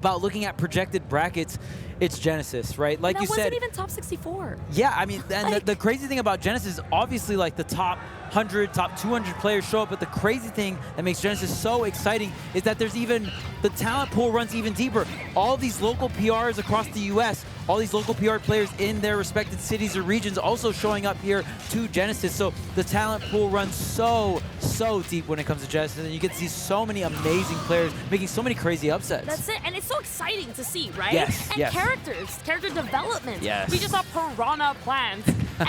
about looking at projected brackets, it's Genesis, right? Like and you that said, wasn't even top 64. Yeah, I mean, and the crazy thing about Genesis, obviously, like the top 100, top 200 players show up, but the crazy thing that makes Genesis so exciting is that there's even, the talent pool runs even deeper. All these local PRs across the US, all these local PR players in their respected cities or regions also showing up here to Genesis. So the talent pool runs so deep when it comes to Genesis, and you get to see so many amazing players making so many crazy upsets. That's it, and it's so exciting to see, right? Yes, and yes. character development. Yes. We just saw Piranha Plant,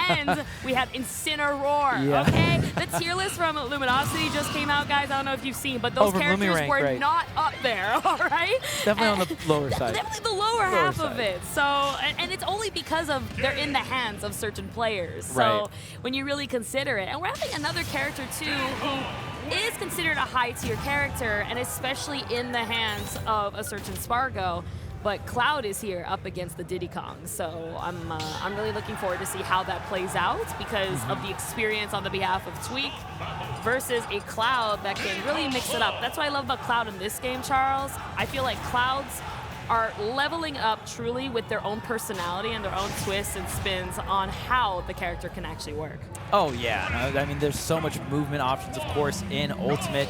and we had Incineroar, Yeah. okay? The tier list from Luminosity just came out, guys. I don't know if you've seen, but those from characters Lumirank, were right. not up there, all right? Definitely on the lower side. Definitely the lower half side. of it. So, and it's only because of they're in the hands of certain players. So Right. when you really consider it, and we're having another character too who is considered a high tier character, and especially in the hands of a certain Spargo. But Cloud is here up against the Diddy Kong, so I'm really looking forward to see how that plays out because of the experience on the behalf of Tweek versus a Cloud that can really mix it up. That's what I love about Cloud in this game, Charles. I feel like Clouds are leveling up truly with their own personality and their own twists and spins on how the character can actually work. Oh yeah, no, I mean there's so much movement options, of course, in Ultimate.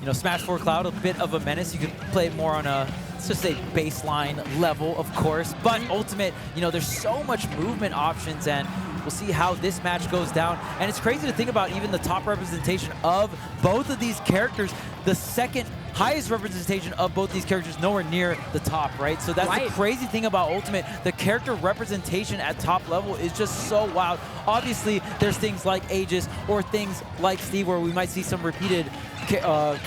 You know, Smash 4 Cloud, a bit of a menace. You could play it more on a, let's just say, baseline level, of course. But Ultimate, you know, there's so much movement options, and we'll see how this match goes down. And it's crazy to think about even the top representation of both of these characters. The second highest representation of both these characters nowhere near the top, right? So that's the crazy thing about Ultimate. The character representation at top level is just so wild. Obviously, there's things like Aegis or things like Steve where we might see some repeated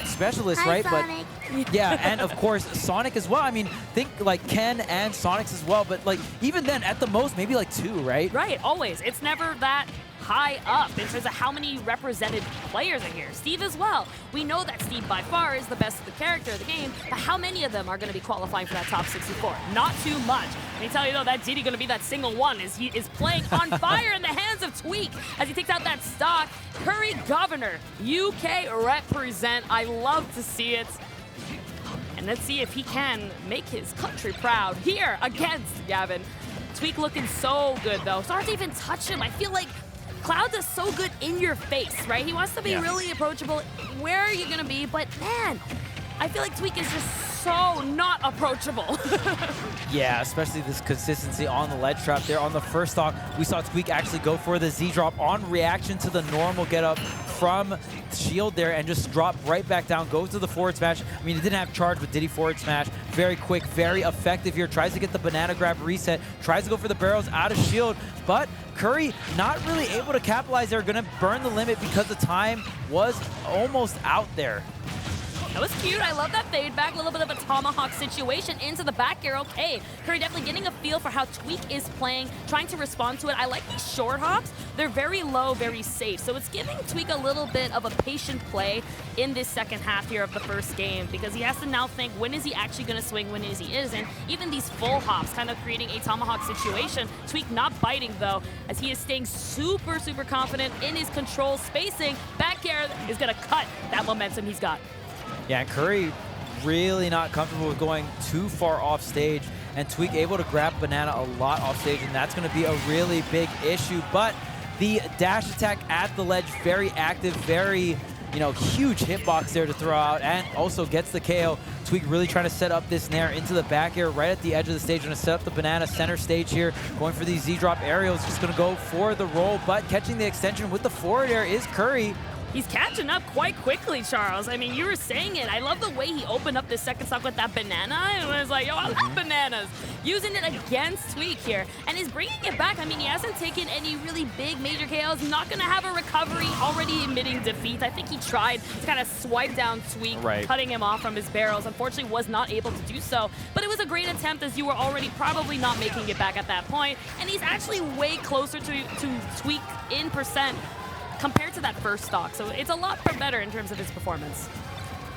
specialists, Hi, right? Sonic. But yeah, and of course Sonic as well. I mean, think like Ken and Sonic's as well, but like even then at the most maybe like 2, right? Right, always. It's never that high up in terms of how many represented players are here. Steve as well. We know that Steve by far is the best of the character of the game, but how many of them are going to be qualifying for that top 64? Not too much. Let me tell you though, that Diddy going to be that single one as he is playing on fire in the hands of Tweek as he takes out that stock. CurryGovernor, UK represent. I love to see it. And let's see if he can make his country proud here against Gavin. Tweek looking so good though. It's hard to even touch him. I feel like Cloud is so good in your face, right? He wants to be really approachable. Where are you going to be? But man, I feel like Tweek is just so not approachable. Yeah, especially this consistency on the ledge trap there. On the first stock, we saw Tweek actually go for the Z-drop on reaction to the normal get-up from shield there and just drop right back down, goes to the forward smash. I mean, he didn't have charge, but Diddy forward smash. Very quick, very effective here. Tries to get the banana grab reset, tries to go for the barrels out of shield, but Curry not really able to capitalize there. Gonna burn the limit because the time was almost out there. That was cute. I love that fade back. A little bit of a tomahawk situation into the back air. Okay, Curry definitely getting a feel for how Tweek is playing, trying to respond to it. I like these short hops. They're very low, very safe. So it's giving Tweek a little bit of a patient play in this second half here of the first game because he has to now think, when is he actually going to swing, when is he isn't. Even these full hops kind of creating a tomahawk situation. Tweek not biting though, as he is staying super confident in his control spacing. Back air is going to cut that momentum he's got. Yeah, and Curry really not comfortable with going too far off stage, and Tweek able to grab banana a lot off stage, and that's going to be a really big issue. But the dash attack at the ledge, very active, very, you know, huge hitbox there to throw out, and also gets the KO. Tweek really trying to set up this nair into the back air right at the edge of the stage. Going to set up the banana center stage here, going for these Z-drop aerials, just going to go for the roll, but catching the extension with the forward air is Curry. He's catching up quite quickly, Charles. I mean, you were saying it. I love the way he opened up this second stock with that banana. And was like, yo, I love bananas. Using it against Tweek here. And is bringing it back. I mean, he hasn't taken any really big major KOs. Not going to have a recovery, already admitting defeat. I think he tried to kind of swipe down Tweek, cutting him off from his barrels. Unfortunately, was not able to do so. But it was a great attempt as you were already probably not making it back at that point. And he's actually way closer to Tweek in percent compared to that first stock. So it's a lot better in terms of his performance.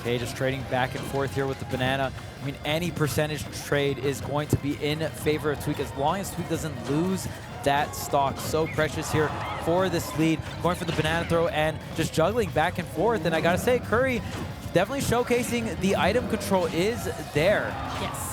Okay, just trading back and forth here with the banana. I mean, any percentage trade is going to be in favor of Tweek as long as Tweek doesn't lose that stock. So precious here for this lead. Going for the banana throw and just juggling back and forth. And I gotta say, Curry definitely showcasing the item control is there. Yes.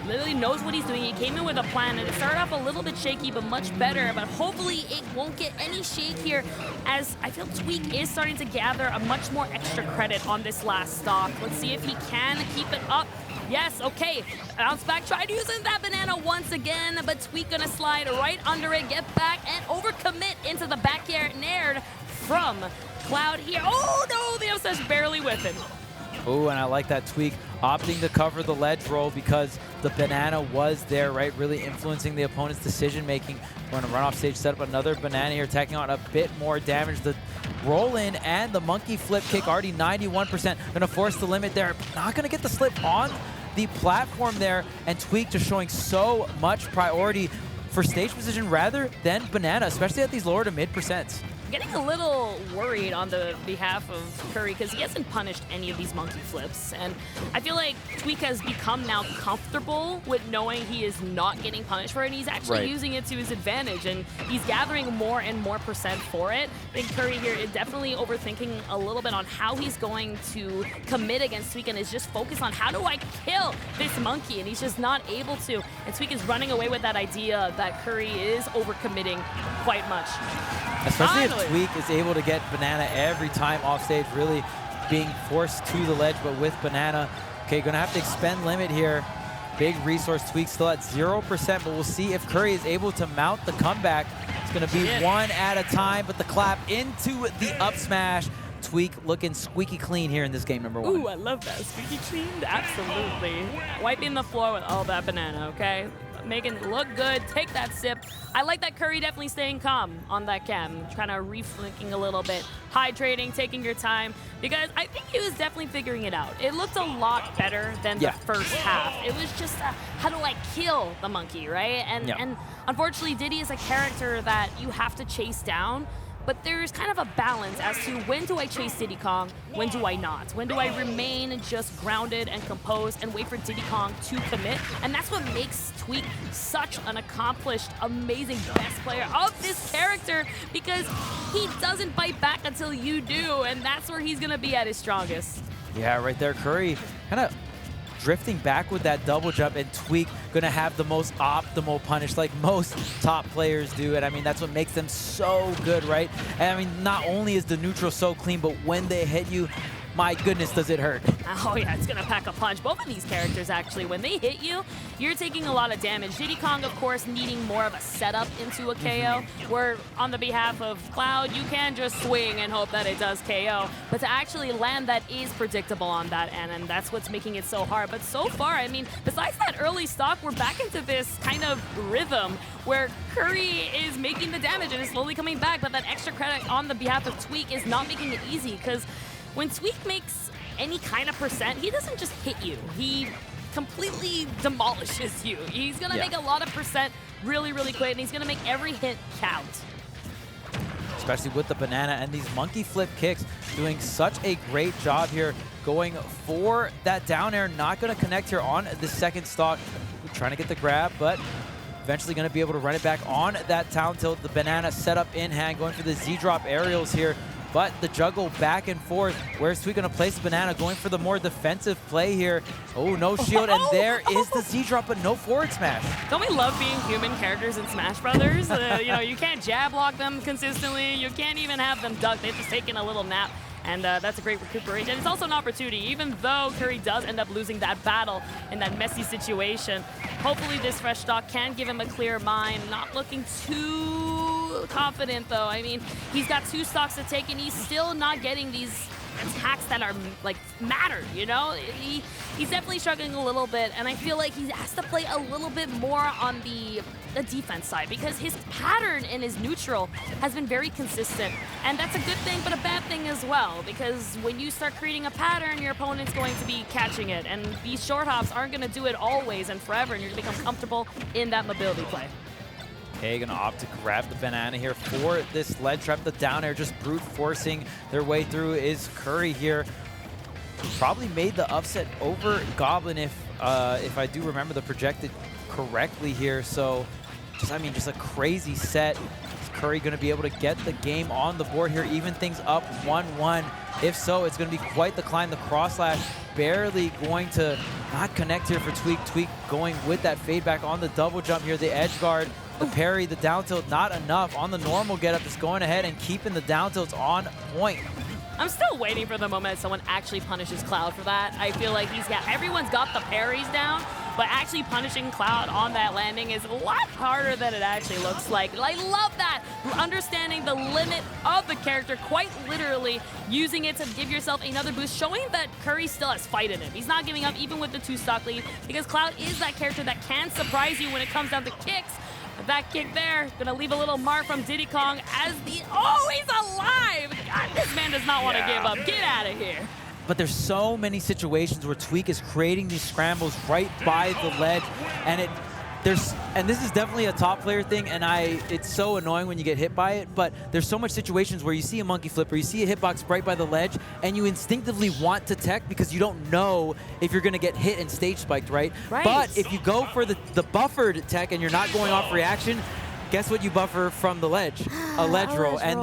Literally knows what he's doing. He came in with a plan, and it started off a little bit shaky, but much better. But hopefully it won't get any shake here, as I feel Tweek is starting to gather a much more extra credit on this last stock. Let's see if he can keep it up. Yes, okay. Bounce back, tried using that banana once again, but Tweek gonna slide right under it, get back, and overcommit into the back air nair from Cloud here. Oh no, the upset's barely with him. Oh, and I like that Tweek opting to cover the ledge roll because the banana was there, right? Really influencing the opponent's decision making. Going to run off stage, set up another banana here, tacking on a bit more damage. The roll in and the monkey flip kick already 91%. Going to force the limit there. Not going to get the slip on the platform there, and Tweek just showing so much priority for stage position rather than banana, especially at these lower to mid percents. Getting a little worried on the behalf of Curry because he hasn't punished any of these monkey flips, and I feel like Tweek has become now comfortable with knowing he is not getting punished for it, and he's actually using it to his advantage, and he's gathering more and more percent for it. I think Curry here is definitely overthinking a little bit on how he's going to commit against Tweek, and is just focused on how do I kill this monkey, and he's just not able to, and Tweek is running away with that idea that Curry is overcommitting quite much. Especially if Tweek is able to get banana every time off stage, really being forced to the ledge, but with banana. Okay, gonna have to expend limit here. Big resource. Tweek still at 0%, but we'll see if Curry is able to mount the comeback. It's gonna be one at a time, but the clap into the up smash. Tweek looking squeaky clean here in this game number 1. Ooh, I love that. Squeaky clean, absolutely. Wiping the floor with all that banana, okay? Making it look good, take that sip. I like that Curry definitely staying calm on that cam, kind of reflinking a little bit, hydrating, taking your time, because I think he was definitely figuring it out. It looked a lot better than the first half. It was just how do I kill the monkey, right? And unfortunately, Diddy is a character that you have to chase down, but there's kind of a balance as to when do I chase Diddy Kong, when do I not? When do I remain just grounded and composed and wait for Diddy Kong to commit? And that's what makes Tweek such an accomplished, amazing best player of this character, because he doesn't bite back until you do, and that's where he's gonna be at his strongest. Yeah, right there, Curry kind of drifting back with that double jump, and Tweek gonna have the most optimal punish like most top players do, and I mean that's what makes them so good, right? And I mean not only is the neutral so clean, but when they hit you, my goodness, does it hurt. Oh yeah, it's gonna pack a punch. Both of these characters actually, when they hit you, you're taking a lot of damage. Diddy Kong, of course, needing more of a setup into a KO, where on the behalf of Cloud, you can just swing and hope that it does KO. But to actually land that is predictable on that end, and that's what's making it so hard. But so far, I mean, besides that early stock, we're back into this kind of rhythm where Curry is making the damage and is slowly coming back, but that extra credit on the behalf of Tweek is not making it easy, because when Tweek makes any kind of percent, he doesn't just hit you. He completely demolishes you. He's going to make a lot of percent really, really quick, and he's going to make every hit count. Especially with the banana and these monkey flip kicks, doing such a great job here, going for that down air. Not going to connect here on the second stock. Trying to get the grab, but eventually going to be able to run it back on that down tilt. The banana set up in hand, going for the Z-drop aerials here. But the juggle back and forth. Where's Tweek going to place the banana? Going for the more defensive play here. Oh, no shield, and there is the Z-drop, but no forward smash. Don't we love being human characters in Smash Brothers? You know, you can't jab lock them consistently. You can't even have them duck. They've just taken a little nap. And that's a great recuperation. It's also an opportunity, even though Curry does end up losing that battle in that messy situation. Hopefully this fresh stock can give him a clear mind. Not looking too confident, though. I mean, he's got 2 stocks to take, and he's still not getting these attacks that are, like, matter, you know? He's definitely struggling a little bit, and I feel like he has to play a little bit more on the defense side, because his pattern in his neutral has been very consistent, and that's a good thing but a bad thing as well, because when you start creating a pattern, your opponent's going to be catching it, and these short hops aren't going to do it always and forever, and you're going to become comfortable in that mobility play. Okay, gonna opt to grab the banana here for this ledge trap. The down air just brute forcing their way through is Curry here. Probably made the upset over Goblin if I do remember the projected correctly here. So just, I mean, just a crazy set. He's Curry going to be able to get the game on the board here, even things up 1-1? If so, it's going to be quite the climb. The cross slash barely going to not connect here for Tweek. Tweek going with that fade back on the double jump here. The edge guard, the parry, the down tilt, not enough. On the normal getup, just going ahead and keeping the down tilts on point. I'm still waiting for the moment someone actually punishes Cloud for that. I feel like everyone's got the parries down, but actually punishing Cloud on that landing is a lot harder than it actually looks like. I love that. Understanding the limit of the character, quite literally using it to give yourself another boost, showing that Curry still has fight in him. He's not giving up even with the 2-stock lead, because Cloud is that character that can surprise you when it comes down to kicks. But that kick there, gonna leave a little mark from Diddy Kong as he's alive! God, this man does not want to give up. Get out of here. But there's so many situations where Tweek is creating these scrambles right by the ledge, and this is definitely a top player thing, and it's so annoying when you get hit by it, but there's so much situations where you see a monkey flip or you see a hitbox right by the ledge, and you instinctively want to tech because you don't know if you're going to get hit and stage spiked, right? But if you go for the buffered tech and you're not going off reaction, guess what you buffer from the ledge? A ledge roll. And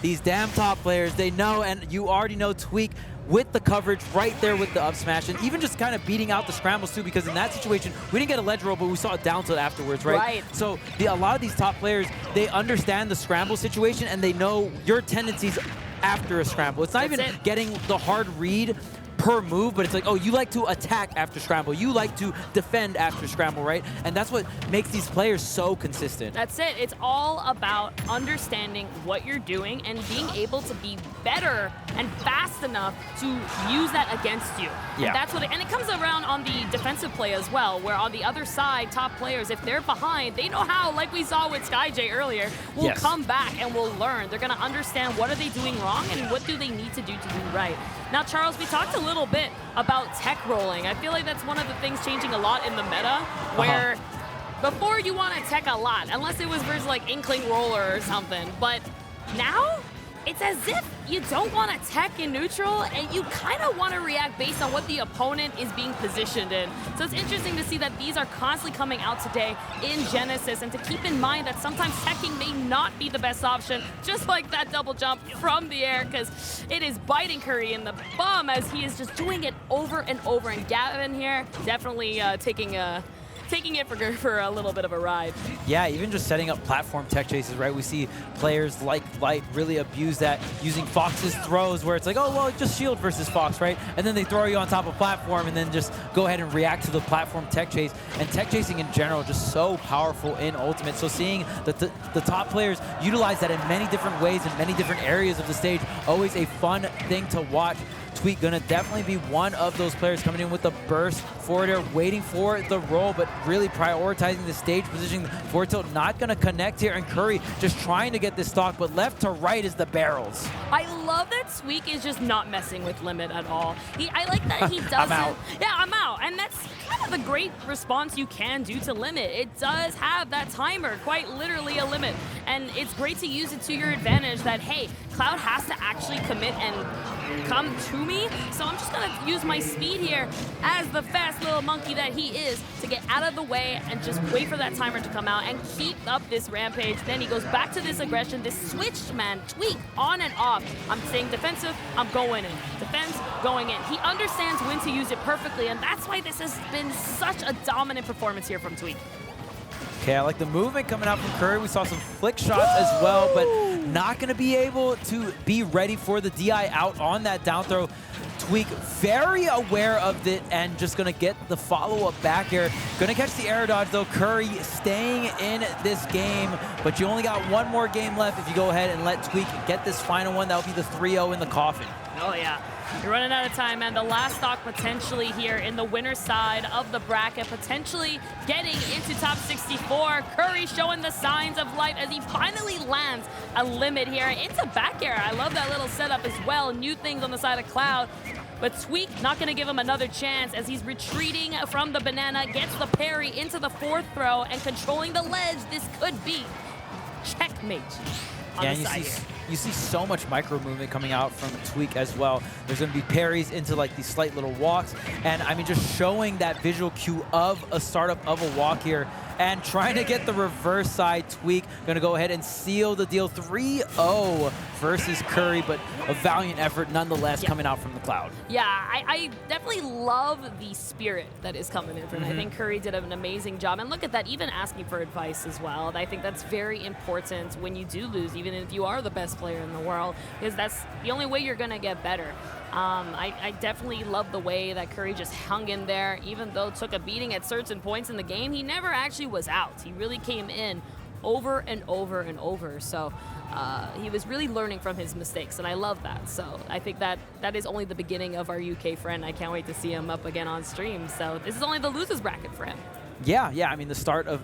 these damn top players, they know, and you already know Tweek with the coverage right there with the up smash, and even just kind of beating out the scrambles too, because in that situation, we didn't get a ledge roll, but we saw a down tilt afterwards, right? So a lot of these top players, they understand the scramble situation, and they know your tendencies after a scramble. It's not even getting the hard read per move, but it's like, oh, you like to attack after scramble. You like to defend after scramble, right? And that's what makes these players so consistent. That's it. It's all about understanding what you're doing and being able to be better and fast enough to use that against you. Yeah. And that's what and it comes around on the defensive play as well, where on the other side, top players, if they're behind, they know how, like we saw with SkyJ earlier, will come back and will learn. They're going to understand what are they doing wrong and what do they need to do right. Now, Charles, we talked a little bit about tech rolling. I feel like that's one of the things changing a lot in the meta, where before you want to tech a lot, unless it was versus like Inkling Roller or something, but now it's as if you don't want to tech in neutral and you kind of want to react based on what the opponent is being positioned in. So it's interesting to see that these are constantly coming out today in Genesis, and to keep in mind that sometimes teching may not be the best option, just like that double jump from the air, because it is biting Curry in the bum as he is just doing it over and over. And Gavin here definitely taking it for a little bit of a ride. Yeah, even just setting up platform tech chases, right? We see players like Light really abuse that, using Fox's throws where it's like, oh, well, just shield versus Fox, right? And then they throw you on top of platform and then just go ahead and react to the platform tech chase. And tech chasing in general, just so powerful in Ultimate. So seeing the top players utilize that in many different ways in many different areas of the stage, always a fun thing to watch. Tweek gonna definitely be one of those players coming in with a burst forward air, waiting for the roll, but really prioritizing the stage positioning. Forward tilt not gonna connect here, and Curry just trying to get this stock, but left to right is the barrels. I love that Tweek is just not messing with limit at all. I like that he doesn't. I'm out. Yeah, I'm out. And that's kind of the great response you can do to limit. It does have that timer, quite literally a limit. And it's great to use it to your advantage that, hey, Cloud has to actually commit and come to me. So I'm just going to use my speed here as the fast little monkey that he is to get out of the way and just wait for that timer to come out and keep up this rampage. Then he goes back to this aggression, this switch, man, Tweek on and off. I'm staying defensive, I'm going in. Defense, going in. He understands when to use it perfectly, and that's why this has been such a dominant performance here from Tweek. Okay, I like the movement coming out from Curry. We saw some flick shots as well, but not going to be able to be ready for the DI out on that down throw. Tweek very aware of it and just going to get the follow-up back here. Going to catch the air dodge, though. Curry staying in this game, but you only got one more game left if you go ahead and let Tweek get this final one. That'll be the 3-0 in the coffin. Oh, yeah. You're running out of time, and the last stock potentially here in the winner's side of the bracket, potentially getting into top 64. Curry showing the signs of life as he finally lands a limit here into back air. I love that little setup as well. New things on the side of Cloud. But Tweek not going to give him another chance as he's retreating from the banana, gets the parry into the fourth throw, and controlling the ledge. This could be checkmate on the side here. you see so much micro movement coming out from Tweek as well. There's going to be parries into like these slight little walks, and I mean just showing that visual cue of a startup of a walk here and trying to get the reverse side. Tweek going to go ahead and seal the deal. 3-0 versus Curry, but a valiant effort nonetheless coming out from the Cloud. Yeah, I definitely love the spirit that is coming in from I think Curry did an amazing job. And look at that, even asking for advice as well. I think that's very important when you do lose, even if you are the best player in the world, because that's the only way you're going to get better. I definitely love the way that Curry just hung in there. Even though took a beating at certain points in the game, he never actually was out. He really came in over and over and over. So he was really learning from his mistakes, and I love that. So I think that is only the beginning of our UK friend. I can't wait to see him up again on stream. So this is only the losers bracket for him. Yeah, I mean, the start of